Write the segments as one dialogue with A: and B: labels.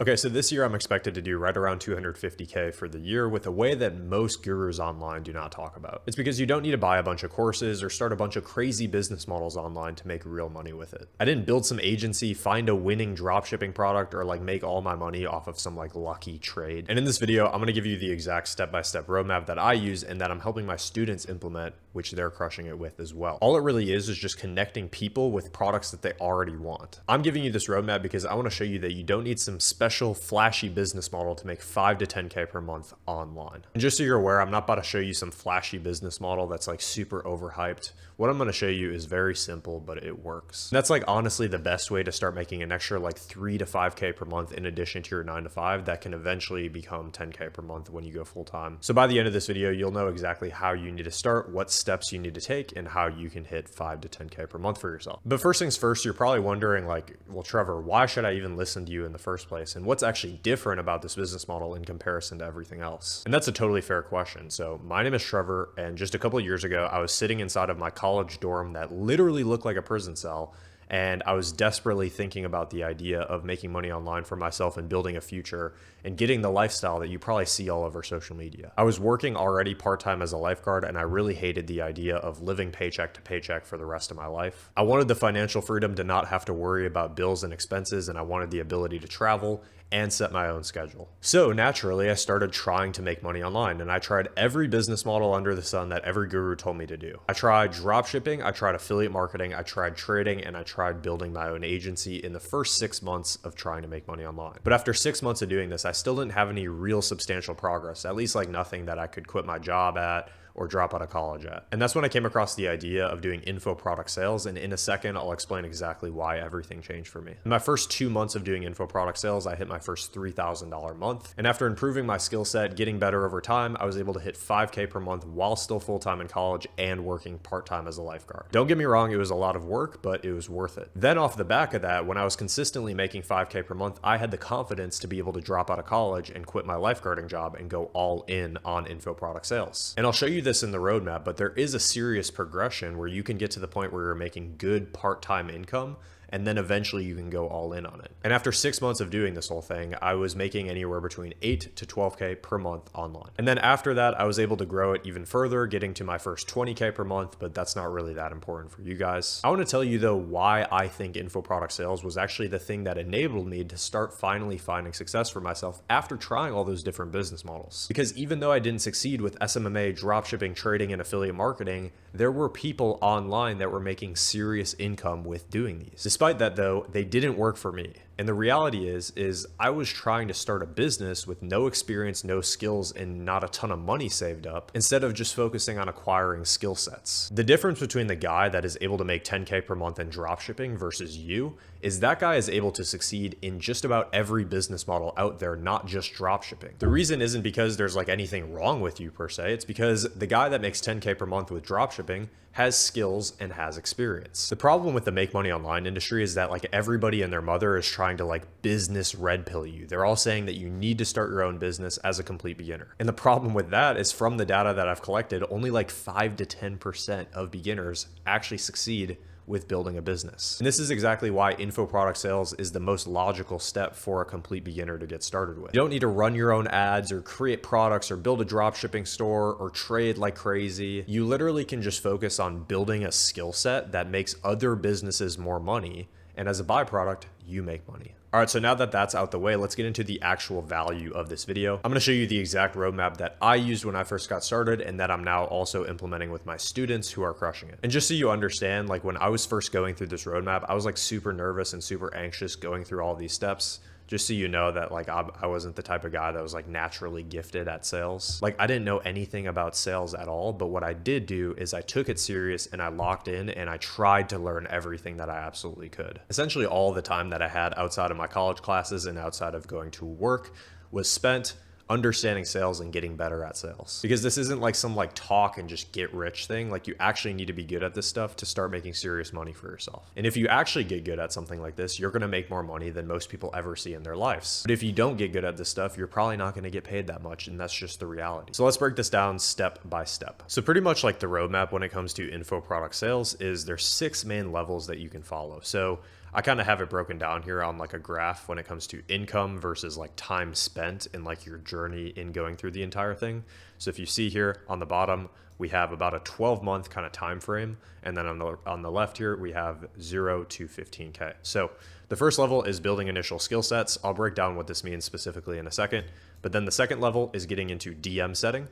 A: Okay, so this year I'm expected to do right around 250K for the year with a way that most gurus online do not talk about. It's because you don't need to buy a bunch of courses or start a bunch of crazy business models online to make real money with it. I didn't build some agency, find a winning dropshipping product, or like make all my money off of some like lucky trade. And in this video, I'm gonna give you the exact step-by-step roadmap that I use and that I'm helping my students implement, which they're crushing it with as well. All it really is just connecting people with products that they already want. I'm giving you this roadmap because I wanna show you that you don't need some special flashy business model to make 5 to 10K per month online. And just so you're aware, I'm not about to show you some flashy business model that's like super overhyped. What I'm going to show you is very simple, but it works. And that's like honestly the best way to start making an extra like 3 to 5K per month in addition to your 9 to 5 that can eventually become 10K per month when you go full time. So by the end of this video, you'll know exactly how you need to start, what steps you need to take, and how you can hit 5 to 10K per month for yourself. But first things first, you're probably wondering like, well, Trevor, why should I even listen to you in the first place? And what's actually different about this business model in comparison to everything else? And that's a totally fair question. So my name is Trevor, and just a couple of years ago, I was sitting inside of my college dorm that literally looked like a prison cell. And I was desperately thinking about the idea of making money online for myself and building a future and getting the lifestyle that you probably see all over social media. I was working already part-time as a lifeguard, and I really hated the idea of living paycheck to paycheck for the rest of my life. I wanted the financial freedom to not have to worry about bills and expenses, and I wanted the ability to travel and set my own schedule. So naturally, I started trying to make money online, and I tried every business model under the sun that every guru told me to do. I tried dropshipping, I tried affiliate marketing, I tried trading, and I tried building my own agency in the first 6 months of trying to make money online. But after 6 months of doing this, I still didn't have any real substantial progress, at least like nothing that I could quit my job at or drop out of college at. And that's when I came across the idea of doing info product sales. And in a second, I'll explain exactly why everything changed for me. In my first 2 months of doing info product sales, I hit my first $3,000 month. And after improving my skill set, getting better over time, I was able to hit 5K per month while still full-time in college and working part-time as a lifeguard. Don't get me wrong, it was a lot of work, but it was worth it. Then off the back of that, when I was consistently making 5K per month, I had the confidence to be able to drop out of college and quit my lifeguarding job and go all in on info product sales. And I'll show you this in the roadmap, but there is a serious progression where you can get to the point where you're making good part-time income, and then eventually you can go all in on it. And after 6 months of doing this whole thing, I was making anywhere between 8 to 12K per month online. And then after that, I was able to grow it even further, getting to my first 20K per month, but that's not really that important for you guys. I want to tell you though why I think info product sales was actually the thing that enabled me to start finally finding success for myself after trying all those different business models. Because even though I didn't succeed with SMMA, dropshipping, trading, and affiliate marketing, there were people online that were making serious income with doing these. Despite that though, they didn't work for me. And the reality is I was trying to start a business with no experience, no skills, and not a ton of money saved up, instead of just focusing on acquiring skill sets. The difference between the guy that is able to make 10K per month in dropshipping versus you is that guy is able to succeed in just about every business model out there, not just dropshipping. The reason isn't because there's like anything wrong with you per se. It's because the guy that makes 10K per month with dropshipping has skills and has experience. The problem with the make money online industry is that like everybody and their mother is trying to like business red pill you. They're all saying that you need to start your own business as a complete beginner. And the problem with that is, from the data that I've collected, only like 5 to 10% of beginners actually succeed with building a business. And this is exactly why info product sales is the most logical step for a complete beginner to get started with. You don't need to run your own ads or create products or build a drop shipping store or trade like crazy. You literally can just focus on building a skill set that makes other businesses more money, and as a byproduct, you make money. All right, so now that that's out the way, let's get into the actual value of this video. I'm gonna show you the exact roadmap that I used when I first got started and that I'm now also implementing with my students who are crushing it. And just so you understand, like when I was first going through this roadmap, I was like super nervous and super anxious going through all these steps. Just so you know that like I wasn't the type of guy that was like naturally gifted at sales. Like I didn't know anything about sales at all, but what I did do is I took it serious and I locked in and I tried to learn everything that I absolutely could. Essentially all the time that I had outside of my college classes and outside of going to work was spent understanding sales and getting better at sales. Because this isn't like some like talk and just get rich thing. Like you actually need to be good at this stuff to start making serious money for yourself. And if you actually get good at something like this, you're gonna make more money than most people ever see in their lives. But if you don't get good at this stuff, you're probably not gonna get paid that much, and that's just the reality. So let's break this down step by step. So pretty much like the roadmap when it comes to info product sales is there's 6 main levels that you can follow. So I kind of have it broken down here on like a graph when it comes to income versus like time spent and like your journey in going through the entire thing. So if you see here on the bottom, we have about a 12-month kind of time frame, and then on the left here we have 0 to 15K. So the first level is building initial skill sets. I'll break down what this means specifically in a second. But then the second level is getting into DM setting.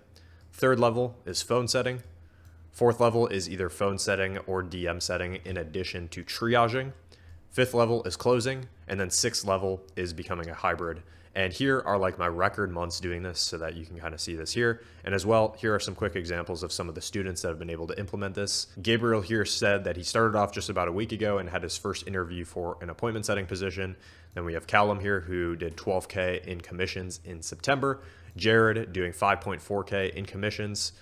A: Third level is phone setting. Fourth level is either phone setting or DM setting in addition to triaging. Fifth level is closing, and then sixth level is becoming a hybrid. And here are like my record months doing this so that you can kind of see this here. And as well, here are some quick examples of some of the students that have been able to implement this. Gabriel here said that he started off just about a week ago and had his first interview for an appointment setting position. Then we have Callum here who did 12K in commissions in September. Jared doing 5.4K in commissions.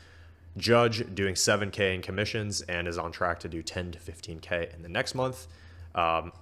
A: Judge doing 7K in commissions and is on track to do 10 to 15K in the next month.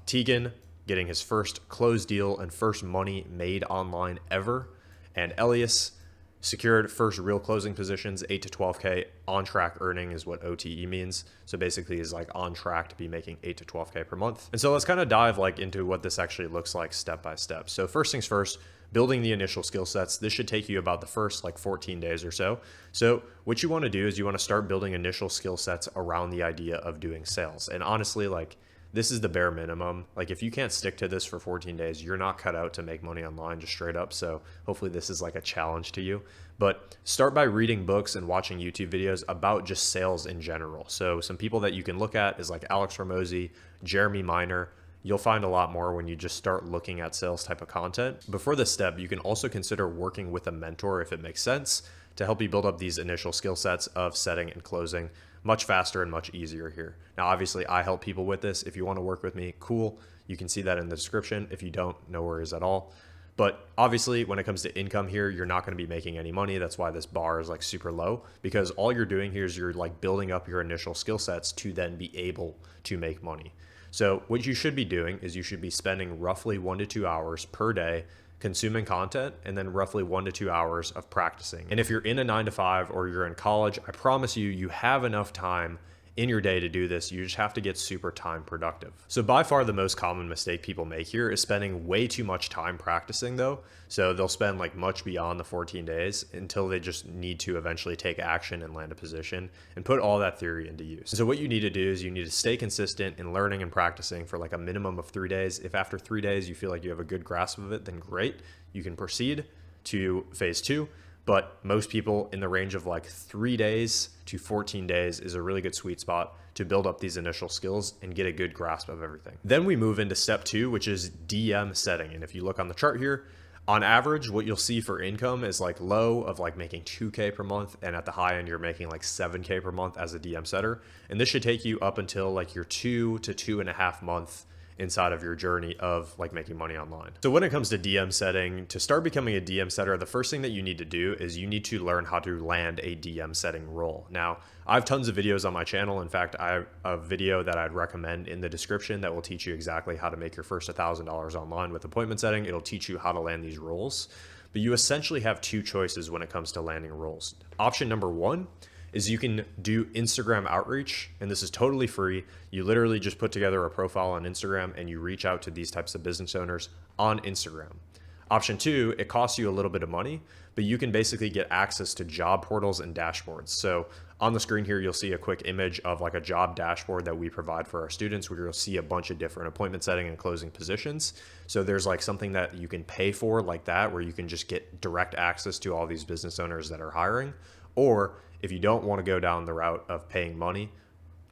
A: Tegan getting his first closed deal and first money made online ever. And Elias secured first real closing positions, 8 to 12K. On track earning is what OTE means. So basically is like on track to be making 8 to 12K per month. And so let's kind of dive like into what this actually looks like step by step. So first things first, building the initial skill sets. This should take you about the first like 14 days or so. So what you want to do is you want to start building initial skill sets around the idea of doing sales. And honestly, like this is the bare minimum. Like if you can't stick to this for 14 days, you're not cut out to make money online just straight up. So hopefully this is like a challenge to you. But start by reading books and watching YouTube videos about just sales in general. So some people that you can look at is like Alex Ramosi, Jeremy Miner. You'll find a lot more when you just start looking at sales type of content. Before this step, you can also consider working with a mentor if it makes sense to help you build up these initial skill sets of setting and closing much faster and much easier here. Now, obviously I help people with this. If you want to work with me, cool. You can see that in the description. If you don't, no worries at all. But obviously when it comes to income here, you're not going to be making any money. That's why this bar is like super low, because all you're doing here is you're like building up your initial skill sets to then be able to make money. So what you should be doing is you should be spending roughly 1 to 2 hours per day consuming content, and then roughly 1 to 2 hours of practicing. And if you're in a 9 to 5 or you're in college, I promise you, you have enough time in your day to do this. You just have to get super time productive. So by far the most common mistake people make here is spending way too much time practicing though. So they'll spend like much beyond the 14 days until they just need to eventually take action and land a position and put all that theory into use. So what you need to do is you need to stay consistent in learning and practicing for like a minimum of 3 days. If after 3 days you feel like you have a good grasp of it, then great. You can proceed to phase 2. But most people in the range of like 3 days to 14 days is a really good sweet spot to build up these initial skills and get a good grasp of everything. Then we move into step 2, which is DM setting. And if you look on the chart here, on average, what you'll see for income is like low of like making 2K per month. And at the high end, you're making like 7K per month as a DM setter. And this should take you up until like your 2 to 2.5 month inside of your journey of like making money online. So when it comes to DM setting, to start becoming a DM setter, the first thing that you need to do is you need to learn how to land a DM setting role. Now, I have tons of videos on my channel. In fact, I have a video that I'd recommend in the description that will teach you exactly how to make your first $1,000 online with appointment setting. It'll teach you how to land these roles. But you essentially have 2 choices when it comes to landing roles. Option number 1 is you can do Instagram outreach, and this is totally free. You literally just put together a profile on Instagram and you reach out to these types of business owners on Instagram. Option 2, it costs you a little bit of money, but you can basically get access to job portals and dashboards. So on the screen here, you'll see a quick image of like a job dashboard that we provide for our students, where you'll see a bunch of different appointment setting and closing positions. So there's like something that you can pay for like that, where you can just get direct access to all these business owners that are hiring. Or if you don't want to go down the route of paying money,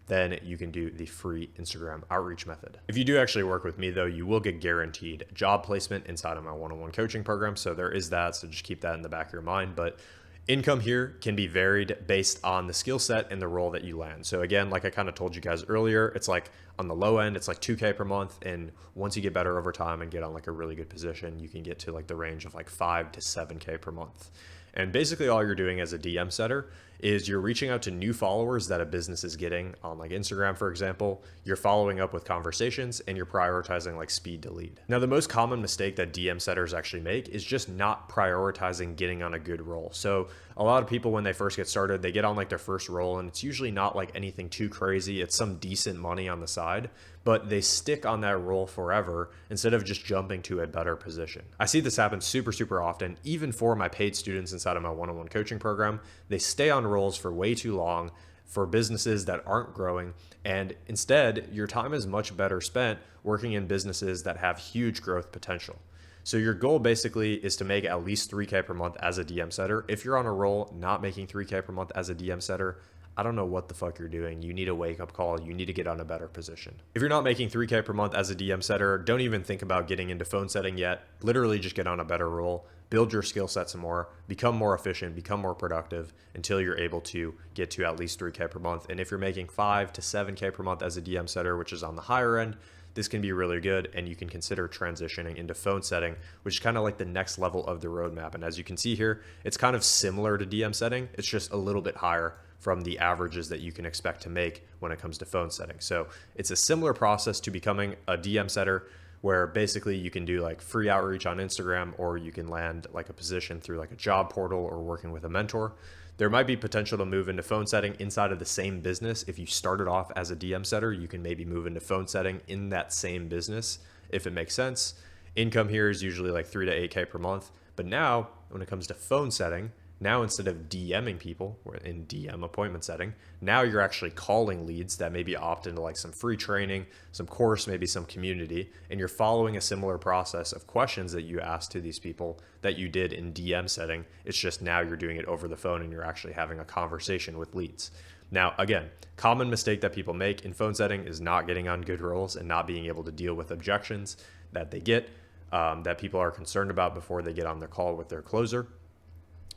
A: then you can do the free Instagram outreach method. If you do actually work with me though, you will get guaranteed job placement inside of my one-on-one coaching program. So there is that, so just keep that in the back of your mind. But income here can be varied based on the skill set and the role that you land. So again, like I kind of told you guys earlier, it's like on the low end, it's like 2K per month. And once you get better over time and get on like a really good position, you can get to like the range of like 5 to 7K per month. And basically all you're doing as a DM setter is you're reaching out to new followers that a business is getting on like Instagram, for example. You're following up with conversations and you're prioritizing like speed to lead. Now, the most common mistake that DM setters actually make is just not prioritizing getting on a good role. So A lot of people, when they first get started, they get on like their first role, and it's usually not like anything too crazy. It's some decent money on the side, but they stick on that role forever instead of just jumping to a better position. I see this happen super, super often, even for my paid students inside of my one-on-one coaching program. They stay on roles for way too long for businesses that aren't growing. And instead, your time is much better spent working in businesses that have huge growth potential. So your goal basically is to make at least 3K per month as a DM setter. If you're on a roll not making 3K per month as a DM setter, I don't know what the fuck you're doing. You need a wake up call. You need to get on a better position. If you're not making 3K per month as a DM setter, don't even think about getting into phone setting yet. Literally just get on a better role, build your skill set some more, become more efficient, become more productive until you're able to get to at least 3K per month. And if you're making 5 to 7K per month as a DM setter, which is on the higher end, this can be really good, and you can consider transitioning into phone setting, which is kind of like the next level of the roadmap. And as you can see here, it's kind of similar to DM setting. It's just a little bit higher from the averages that you can expect to make when it comes to phone setting. So it's a similar process to becoming a DM setter, where basically you can do like free outreach on Instagram, or you can land like a position through like a job portal or working with a mentor. There might be potential to move into phone setting inside of the same business. If you started off as a DM setter, you can maybe move into phone setting in that same business if it makes sense. Income here is usually like 3 to 8K per month. But now when it comes to phone setting, now instead of DMing people, we're in DM appointment setting, now you're actually calling leads that maybe opt into like some free training, some course, maybe some community, and you're following a similar process of questions that you ask to these people that you did in DM setting. It's just now you're doing it over the phone and you're actually having a conversation with leads. Now, again, common mistake that people make in phone setting is not getting on good roles and not being able to deal with objections that they get, that people are concerned about before they get on their call with their closer.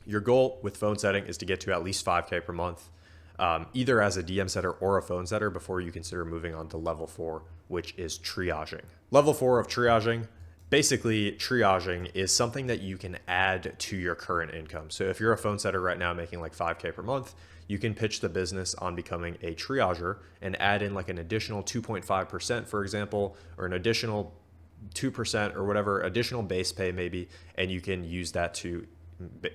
A: Your goal with phone setting is to get to at least 5K per month, either as a DM setter or a phone setter, before you consider moving on to level 4, which is triaging. Level 4 of triaging, basically triaging is something that you can add to your current income. So if you're a phone setter right now making like 5K per month, you can pitch the business on becoming a triager and add in like an additional 2.5%, for example, or an additional 2% or whatever, additional base pay maybe, and you can use that to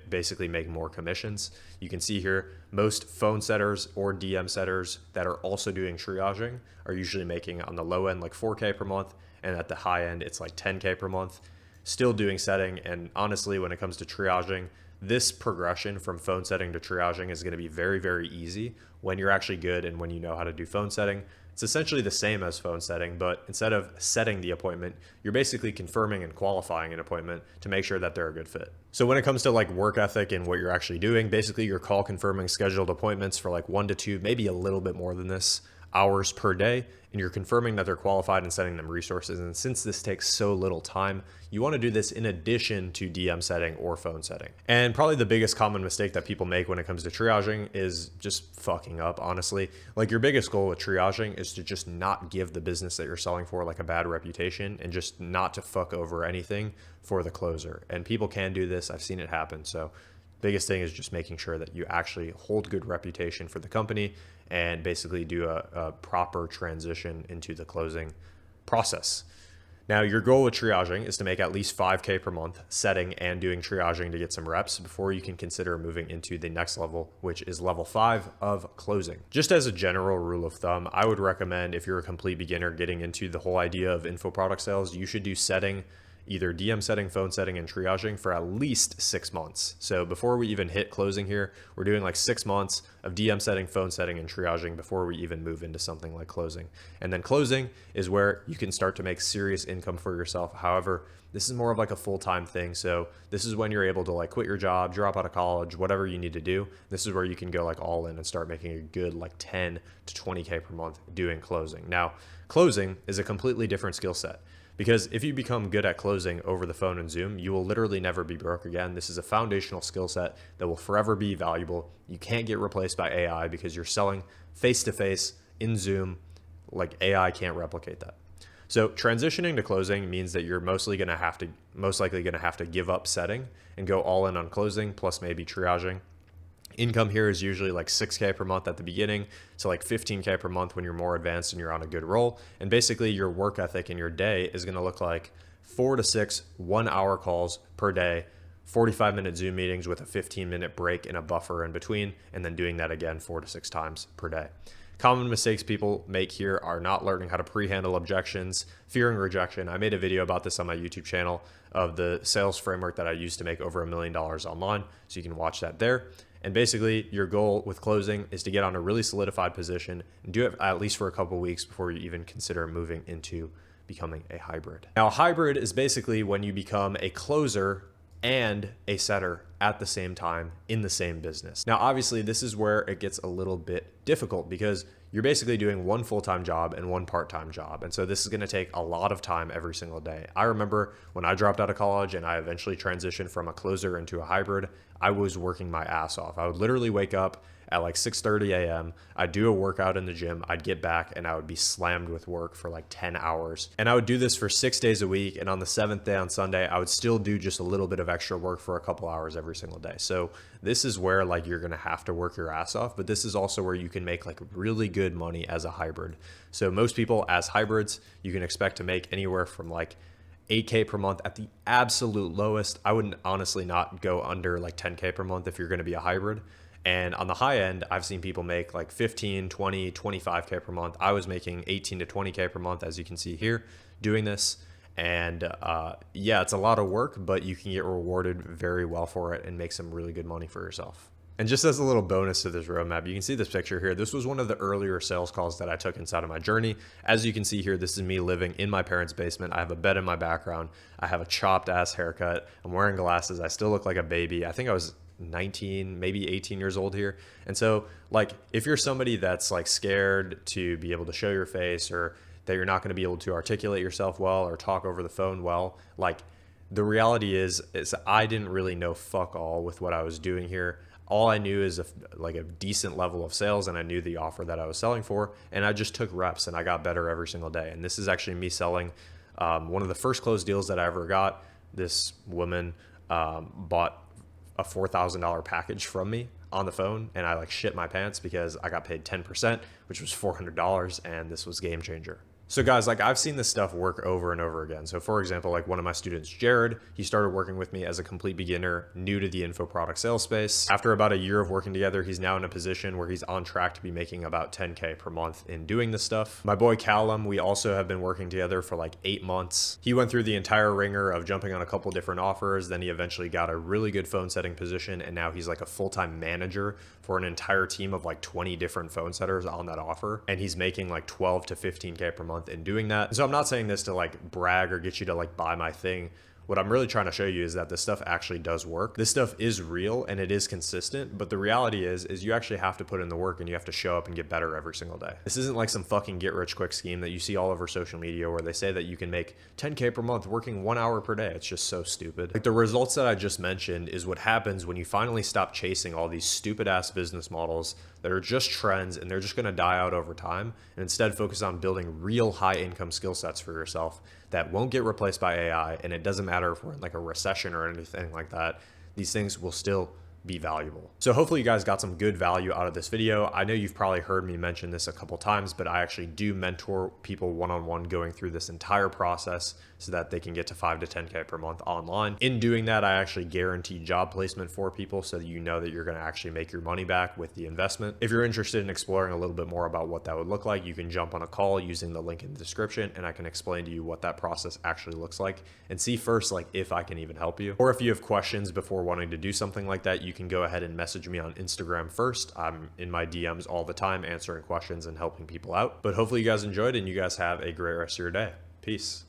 A: basically make more commissions. You can see here, most phone setters or DM setters that are also doing triaging are usually making on the low end like 4K per month, and at the high end it's like 10K per month, still doing setting. And honestly, when it comes to triaging, this progression from phone setting to triaging is going to be very, very easy when you're actually good and when you know how to do phone setting. It's essentially the same as phone setting, but instead of setting the appointment, you're basically confirming and qualifying an appointment to make sure that they're a good fit. So when it comes to like work ethic and what you're actually doing, basically you're call confirming scheduled appointments for like 1 to 2, maybe a little bit more than this, hours per day, and you're confirming that they're qualified and sending them resources. And since this takes so little time, you want to do this in addition to DM setting or phone setting. And probably the biggest common mistake that people make when it comes to triaging is just fucking up, honestly. Like your biggest goal with triaging is to just not give the business that you're selling for like a bad reputation, and just not to fuck over anything for the closer. And people can do this. I've seen it happen. So biggest thing is just making sure that you actually hold good reputation for the company and basically do a proper transition into the closing process. Now, your goal with triaging is to make at least 5K per month setting and doing triaging to get some reps before you can consider moving into the next level, which is level 5 of closing. Just as a general rule of thumb, I would recommend, if you're a complete beginner getting into the whole idea of info product sales, you should do setting, either DM setting, phone setting, and triaging for at least 6 months. So before we even hit closing here, we're doing like 6 months of DM setting, phone setting, and triaging before we even move into something like closing. And then closing is where you can start to make serious income for yourself. However, this is more of like a full-time thing. So this is when you're able to like quit your job, drop out of college, whatever you need to do. This is where you can go like all in and start making a good like 10 to 20K per month doing closing. Now, closing is a completely different skill set, because if you become good at closing over the phone and Zoom, you will literally never be broke again. This is a foundational skill set that will forever be valuable. You can't get replaced by AI because you're selling face-to-face in Zoom. Like AI can't replicate that. So transitioning to closing means that you're most likely going to have to give up setting and go all in on closing, plus maybe triaging. Income here is usually like 6K per month at the beginning, so like 15K per month when you're more advanced and you're on a good roll. And basically your work ethic in your day is going to look like 4 to 6 1-hour calls per day 45-minute Zoom meetings with a 15-minute break and a buffer in between, and then doing that again 4 to 6 times per day. Common mistakes people make here are not learning how to pre-handle objections, fearing rejection. I made a video about this on my YouTube channel of the sales framework that I used to make over $1 million online, so you can watch that there. And basically, your goal with closing is to get on a really solidified position and do it at least for a couple weeks before you even consider moving into becoming a hybrid. Now, a hybrid is basically when you become a closer and a setter at the same time in the same business. Now, obviously, this is where it gets a little bit difficult because you're basically doing one full-time job and one part-time job. And so this is going to take a lot of time every single day. I remember when I dropped out of college and I eventually transitioned from a closer into a hybrid, I was working my ass off. I would literally wake up at like 6:30 a.m. I'd do a workout in the gym. I'd get back and I would be slammed with work for like 10 hours. And I would do this for 6 days a week. And on the 7th day on Sunday, I would still do just a little bit of extra work for a couple hours every single day. So this is where like you're going to have to work your ass off, but this is also where you can make like really good money as a hybrid. So most people as hybrids, you can expect to make anywhere from like 8K per month at the absolute lowest. I wouldn't honestly not go under like 10K per month if you're going to be a hybrid. And on the high end, I've seen people make like 15, 20, 25K per month. I was making 18 to 20K per month, as you can see here, doing this. And yeah, it's a lot of work, but you can get rewarded very well for it and make some really good money for yourself. And just as a little bonus to this roadmap, you can see this picture here. This was one of the earlier sales calls that I took inside of my journey. As you can see here, this is me living in my parents' basement. I have a bed in my background. I have a chopped ass haircut. I'm wearing glasses. I still look like a baby. I think I was 19, maybe 18 years old here. And so like, if you're somebody that's like scared to be able to show your face, or that you're not going to be able to articulate yourself well or talk over the phone well, like the reality is I didn't really know fuck all with what I was doing here. All I knew is like a decent level of sales, and I knew the offer that I was selling for, and I just took reps and I got better every single day. And this is actually me selling one of the first closed deals that I ever got. This woman bought a $4,000 package from me on the phone, and I like shit my pants because I got paid 10%, which was $400, and this was game changer. So guys, like I've seen this stuff work over and over again. So for example, like one of my students, Jared, he started working with me as a complete beginner, new to the info product sales space. After about a year of working together, he's now in a position where he's on track to be making about 10K per month in doing this stuff. My boy Callum, we also have been working together for like 8 months. He went through the entire ringer of jumping on a couple different offers. Then he eventually got a really good phone setting position, and now he's like a full-time manager for an entire team of like 20 different phone setters on that offer. And he's making like 12 to 15K per month in doing that. So I'm not saying this to like brag or get you to like buy my thing. What I'm really trying to show you is that this stuff actually does work. This stuff is real and it is consistent, but the reality is you actually have to put in the work and you have to show up and get better every single day. This isn't like some fucking get rich quick scheme that you see all over social media where they say that you can make 10K per month working 1 hour per day. It's just so stupid. Like the results that I just mentioned is what happens when you finally stop chasing all these stupid ass business models that are just trends and they're just going to die out over time, and instead focus on building real high income skill sets for yourself that won't get replaced by AI. And it doesn't matter if we're in like a recession or anything like that, these things will still be valuable. So hopefully you guys got some good value out of this video. I know you've probably heard me mention this a couple times, but I actually do mentor people one-on-one going through this entire process so that they can get to 5 to 10K per month online. In doing that, I actually guarantee job placement for people so that you know that you're going to actually make your money back with the investment. If you're interested in exploring a little bit more about what that would look like, you can jump on a call using the link in the description, and I can explain to you what that process actually looks like and see first like if I can even help you. Or if you have questions before wanting to do something like that, you can go ahead and message me on Instagram first. I'm in my DMs all the time answering questions and helping people out. But hopefully you guys enjoyed and you guys have a great rest of your day. Peace.